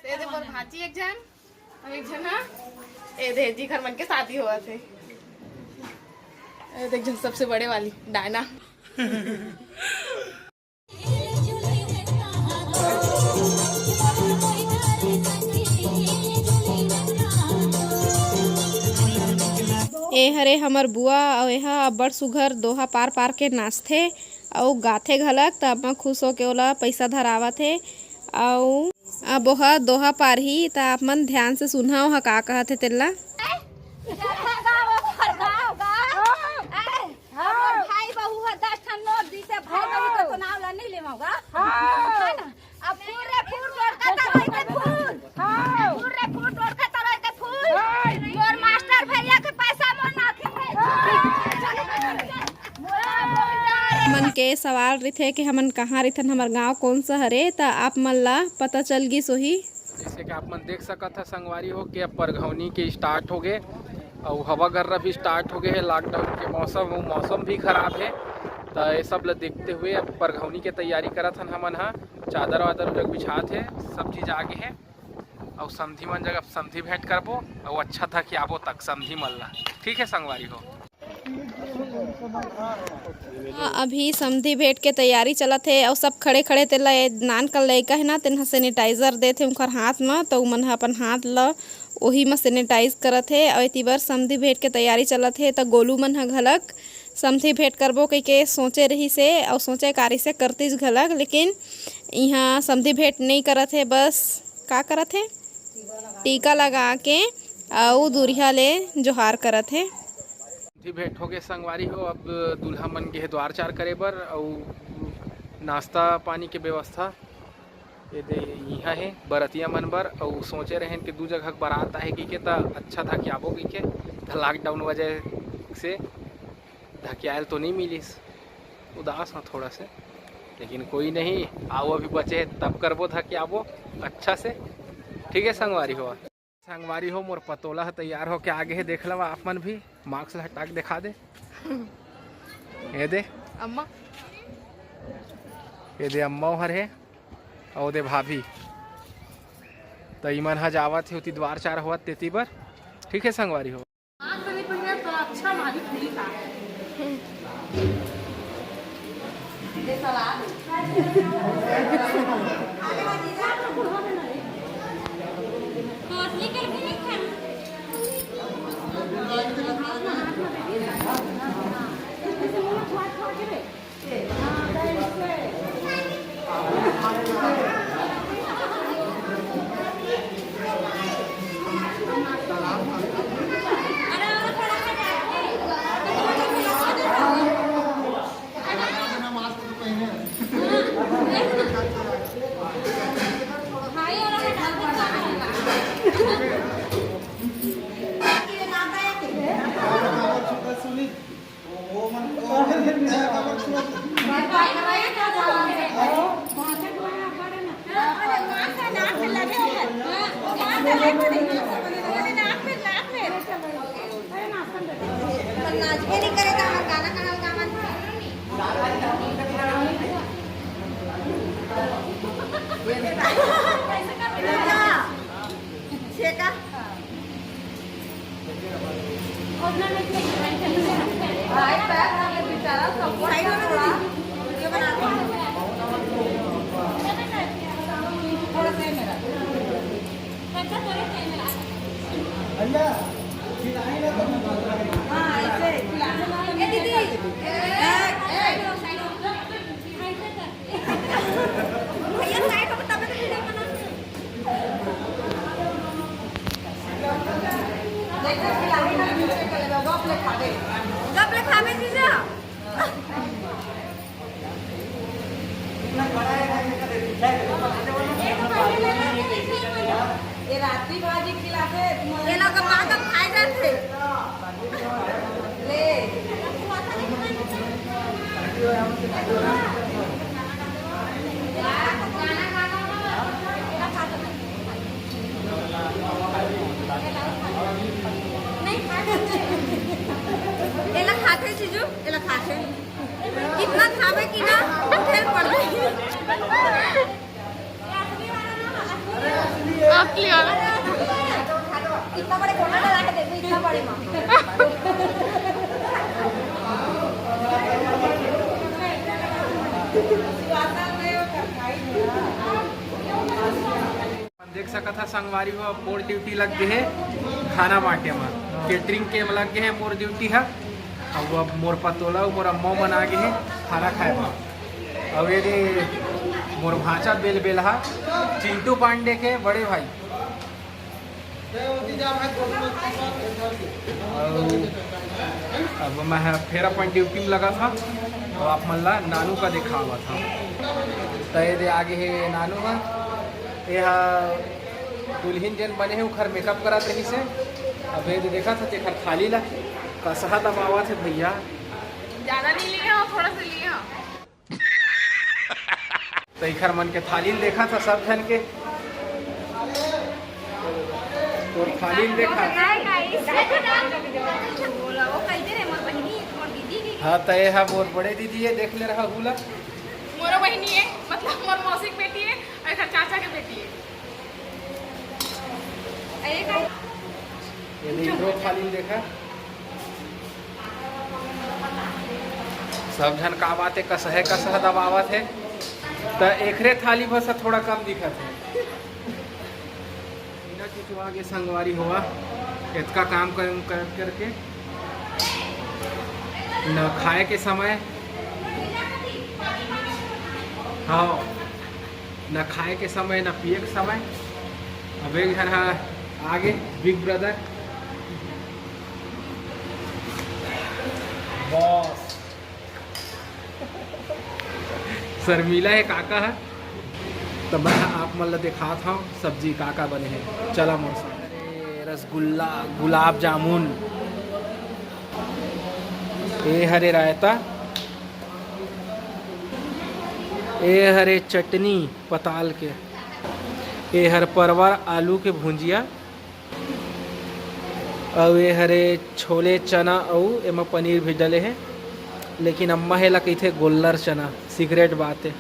दे दे पर भाजी एक जन और एक जन ना ए दे जी घर मन के शादी हुआ थे। ए देख जन सबसे बड़े वाली डायना। ए हरे हमर बुआ और यह अब्बड़ सुघर दोहा पार पार के नाचथे और गाथे घलक त अब खुश होके ओला पैसा धरावत हे। और अब ओहा दोहा पार ही त आप मन ध्यान से सुनहा ओहा का कहत हे तेला। मन के सवाल रथे कि हमन कहाँ रथन हमर गांव कौन सा हरे त आप मन ला पता चल गई सोही। जैसे कि आप मन देख सकत है संगवारी हो कि अब परघौनी के स्टार्ट हो गए और हवा गर्रा भी स्टार्ट हो गए है। लॉकडाउन के मौसम भी खराब है तो ये सब ला देखते हुए अब परघौनी के तैयारी करत हन हमन हा। चादर वादर जग बिछात है, सब चीज आगे है और समधी मन जगह समधी भेंट करबो और अच्छा था कि आबो तक समधी मन ला। ठीक है संगवारी हो। अभी समधी भेंट के तैयारी चलत है और सब खड़े खड़े तेला नान का लड़का है ना तेन सैनिटाइजर देथे उनकर हाथ में तो मन ह अपन हाथ ला वही में सैनिटाइज करत है। और इति बार समधी भेंट के तैयारी चलत है तो गोलू मन ह घलक समधी भेंट करबो कह के सोचे रही से और सोचे कारी से करतीस घलक, लेकिन यहाँ समधी भेंट नहीं करत है। बस का करत है टीका लगा के और दूरिया ले जोहार करत है। भेंट हो गए संगवारी हो। अब दूल्हा मन के द्वार चार करे बर और नाश्ता पानी के व्यवस्था ये दे यहाँ है बरतिया मन बर। और सोचे रहे कि दू जगह बारात आहे कि के अच्छा था कि आबो कि के लॉकडाउन वजह से धकियाल तो नहीं मिलिस, उदास हो थोड़ा से, लेकिन कोई नहीं, आओ अभी बचे तब करबो था कि आबो अच्छा से। ठीक है संगवारी हो। संगवारी हो मोर पतोला तैयार हो के आगे है, देख लो आप मन भी मार्क्स हटा के दिखा दे। ये दे अम्मा, ये दे अम्मा हर है और दे भाभी तो इमन ह जावत है उती द्वार चार हुआ तेती बर। ठीक है संगवारी हो। रात्रि भाजी खिलाते ये लोग बात अब खाए जाते ले एला खाते चीजू एला खाते कितना खावे कि ना उठेल पड़ गई इतना बड़े कोना लगा के देखो, इतना बड़े माँ देख सका था संगवारी हो मोर ड्यूटी लग गए है खाना बांटे में केटरिंग के में लग गए है मोर ड्यूटी है। अब अब मोर पतोला मोर अम्मो मन आ गए है खाना खाए में। अब ये मोर भांचा बेल बेलहा चिंटू पांडे के बड़े भाई अब मैं फिर अपन ड्यूटी में लगा था तो आप मल्ला नानू का देखा हुआ था। तो ये आगे है नानू का यह दुल्हन जन बने हैं उखर मेकअप करा रही से। अब ये देखा था तेखर थाली ला कसहा दबावा थे भैया, ज्यादा नहीं लिया, थोड़ा सा लिया। तो इखर मन के थाली देखा था सब जन के और थाली देखा। हाँ तो यह मोर बड़े दीदी है देख ले रहा हुला मोर बहनी है, मतलब मोर मौसी की बेटी है और एक चाचा की बेटी है। ये इधरो थाली देखा सब जन का बात है कसह दबावत है। तो एकरे थाली बस थोड़ा कम दिखत है। तो आगे संगवारी हुआ इतना काम कर करके न खाए के समय, हाँ न खाए के समय न पिए के समय। अब एक जन आगे बिग ब्रदर बॉस शर्मिला है काका है। तो मैं आप मतलब दिखा था सब्जी काका बने हैं। चला मौसम अरे रसगुल्ला गुलाब जामुन ए हरे रायता ए हरे चटनी पताल के ए हर परवर आलू के भुंजिया और ये हरे छोले चना और एमा पनीर भी डले हैं। लेकिन अम्मा है ला कही थे गोल्लर चना सीक्रेट बात है।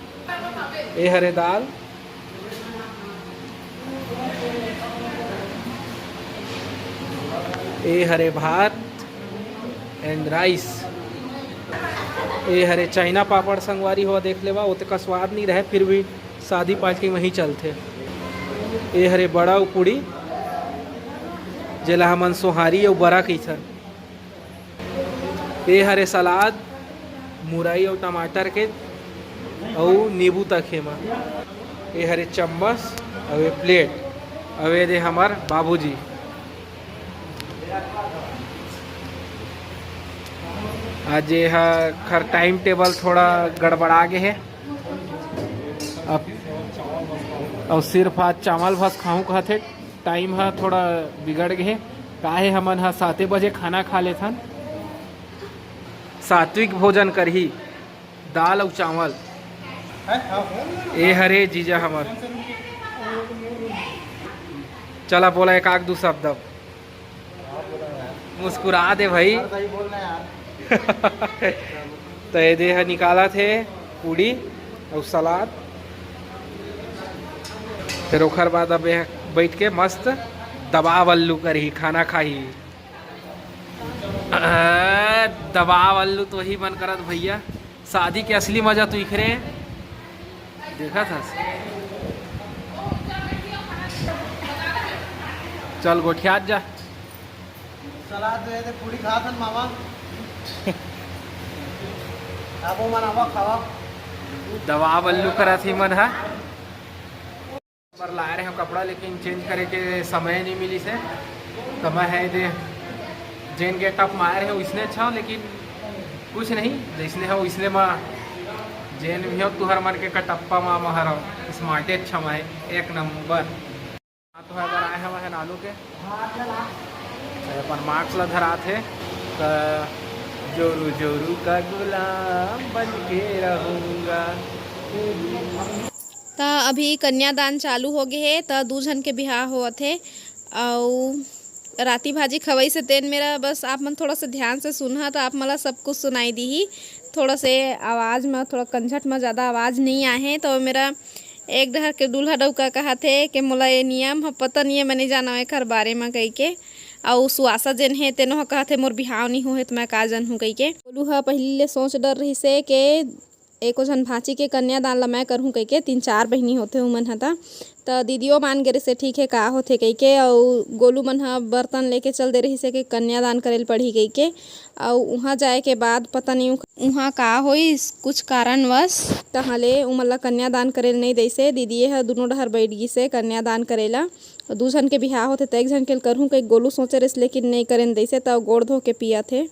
ये हरे दाल ये हरे भात एंड राइस। ये हरे चाइना पापड़ संगवारी हुआ देख लेवा वो का स्वाद नहीं रहे फिर भी शादी पार्टी में ही चलते। ये हरे बड़ा उपुड़ी जेला हमन सोहारी और बड़ा कईथन। ये हरे सलाद मुरई और टमाटर के और नींबू तक हेमा। ये हरे चम्मच और ये प्लेट और ये दे हमार बाबूजी। आज ये खर टाइम टेबल थोड़ा गड़बड़ा गए है। अब और सिर्फ आज चावल भात खाऊं कहते टाइम है थोड़ा बिगड़ गए। काहे हमन 7 बजे खाना खा लेथन। सात्विक भोजन करही दाल और चावल। ए हरे जीजा हमर चला बोला एक आग दू शब्द मुस्कुरा दे भाई। तो ये देह निकाला थे पूड़ी और सलाद। फिर ओखर बाद अब बैठ के मस्त दबाव अल्लू करही खाना खाही। दबाव अल्लू तो ही मन करत भैया। शादी के असली मजा तो इखरे देखा था। चल गोठियात जा सलाद दे दे पूरी खा थन मामा आपो मनावा खावा दबाव अल्लू करत ही मन है। पर लाए रहे हैं कपड़ा लेकिन चेंज करे के समय नहीं मिली से। तो मैं है दे जेन गेटअप में आए रहे उसने अच्छा लेकिन कुछ नहीं जैसने हो इसने माँ जेन भी हो तुहर मन के कटप्पा माँ महर स्मार्टे अच्छा है एक नंबर। तो अगर आए हैं वह नानू के अपन मार्क्स ला धरा थे। तो जोरू जोरू का गुलाम बन के रहूँगा। तो अभी कन्यादान चालू हो गए है। तो 2 जन के बिहार होत है और राती भाजी खवई से तेन मेरा बस आप मन थोड़ा सा ध्यान से सुनहा तो आप मला सब कुछ सुनाई दी ही। थोड़ा से आवाज़ में थोड़ा कंझट में ज़्यादा आवाज़ नहीं आए हैं। तो मेरा एक डहर के दूल्हा डउका कहथे कि मोला ये नियम ह पता नहीं है, मैंने जाना एकर बारे में कही के। और सुआसा जेन है तेनो ह कहथे मोर बिहाव नहीं होहे तो मैं का जानहूँ कही के। गोलू ह पहले ले सोच डर रही से के एको झन भांची के कन्यादान ला मैं करहूँ कही के। 3-4 बहिनी होथे उमन ह त दीदियों मान गे से ठीक है का होथे कही के। और गोलू मन ह बर्तन लेके चल दे रही से कि कन्यादान करेल पड़ी कही के। और वहाँ जाए के बाद पता नहीं वहाँ का होई कुछ कारणवश तहले उमन ला कन्यादान करेल नहीं दइसे। दीदी ह दोनों डहर बैठ गई से कन्यादान करेला। 2 झन के बिहाव होथे त 1 झन के करहूँ कही गोलू सोचे रहिस लेकिन नहीं करेन दइसे त गोड़ धो के पिया थे।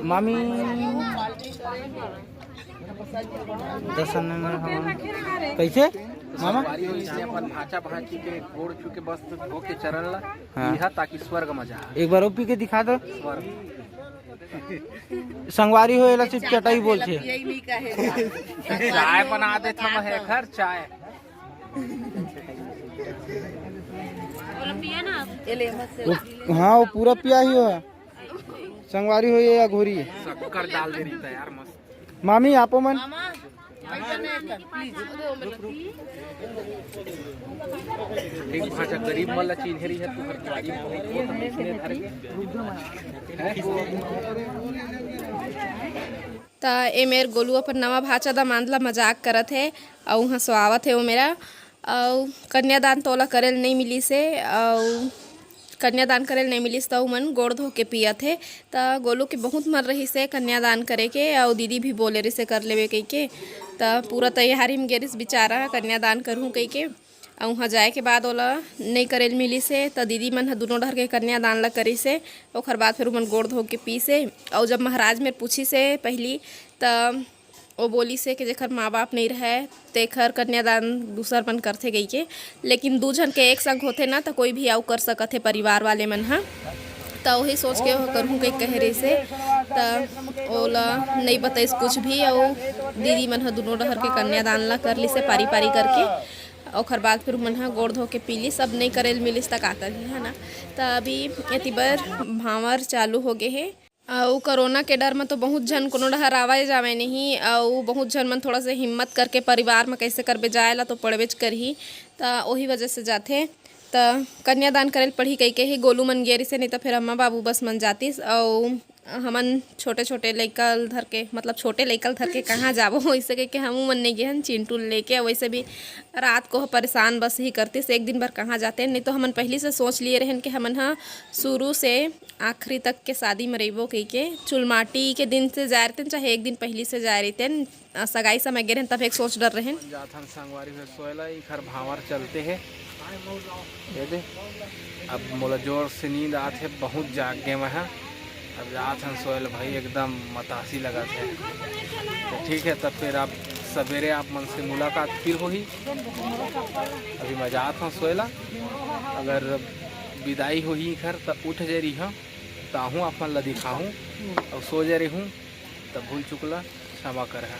मामी कैसे मामा संगवारी हो इसने अपन भाचा भाची के गोड़ छू के बस धो के चरण ला इहा ताकि स्वर्ग में जा। एक बार पी के दिखा दो। स्वर्ग संगवारी हो एला सिर्फ चटाई बोल छे। चाय बना दे थम है घर चाय। हाँ वो पूरा पिया ही है। संगवारी हो या घोरी शक्कर डाल दे रही यार मस्त। मामी आपो मन एक भाचा गरीब मन ला चिन्हरी है तू हर गाड़ी में इसने धर के त ए मेर गोलू अपन नवा भाचा दा मांदला मजाक करत है और वहाँ स्वावत है वो मेरा। और कन्यादान तोला करेल नहीं मिली से और कन्यादान करेल नहीं मिलिस तो मन गोड़ धो के पिया थे। त गोलू के बहुत मन रही से कन्यादान करे के और दीदी भी बोले रही से कर लेवे कही के। त पूरा तैयारी में गेरिस बेचारा कन्यादान करहूँ कही के। और वहाँ जाए के बाद ओला नहीं करेल मिली से त दीदी मन ह दोनों डहर के कन्यादान ला करी से। ओकर बाद फिर मन गोड़ धो के पी से। और जब महाराज मेर पूछी से पहली त वो बोली से कि जेकर माँ बाप नहीं रहे तेखर कन्यादान दूसर मन करथे गई के। लेकिन 2 झन के एक संग होथे ना तो कोई भी आउ कर सकत है परिवार वाले मन ह। तो वही सोच के करहूँ कही कहे रही से त ओला नहीं बताइस कुछ भी। और दीदी मन ह दोनों डहर के कन्यादान ला कर ली से पारी पारी करके। ओकर बाद फिर मन ह गोड़ धो के पीली। सब नहीं करेल मिलिस त का करही है ना। त अभी एती बर भांवर चालू हो गए है। और कोरोना के डर में तो बहुत झन कोनो डहर आवे जावे नहीं। और बहुत झन मन थोड़ा सा हिम्मत करके परिवार में कैसे करबे जाए ला तो पड़बेच करही। त वही वजह से जाथे त कन्यादान करेल पढ़ी कही के ही गोलू मन गेरी से। नहीं तो फिर अम्मा बाबू बस मन जातिस। और हमन छोटे छोटे लइकल धर के मतलब छोटे लइकल धर के कहाँ जाबो वैसे कह के हमू मन नहीं गए चिंटू लेके। वैसे भी रात को परेशान बस ही करतीस एक दिन भर कहाँ जाते। नहीं तो हमन पहले से सोच लिए रहन कि हमन ह शुरू से आखिरी तक के शादी में रहिबो कही के। चुलमाटी के दिन से जा रहते चाहे एक दिन पहले से जा रहते सगाई समय गे रहन तब एक सोच डर रहन। जाथन संगवारी में सोयला इखर भांवर चलते है। ये दे अब मोला जोर से नींद आथे बहुत जाग गए मैं। अब जाथन सोयल भाई एकदम मतासी लगा थे। तो ठीक है तब फिर आप सवेरे आप मन से मुलाकात फिर होगी। अभी मैं जात हूँ सोयला। अगर विदाई होही घर तब उठ जा रही हूँ ताहूँ आप मन ला दिखाऊँ और सो जा रही हूँ तब भूल चुकला क्षमा कर है।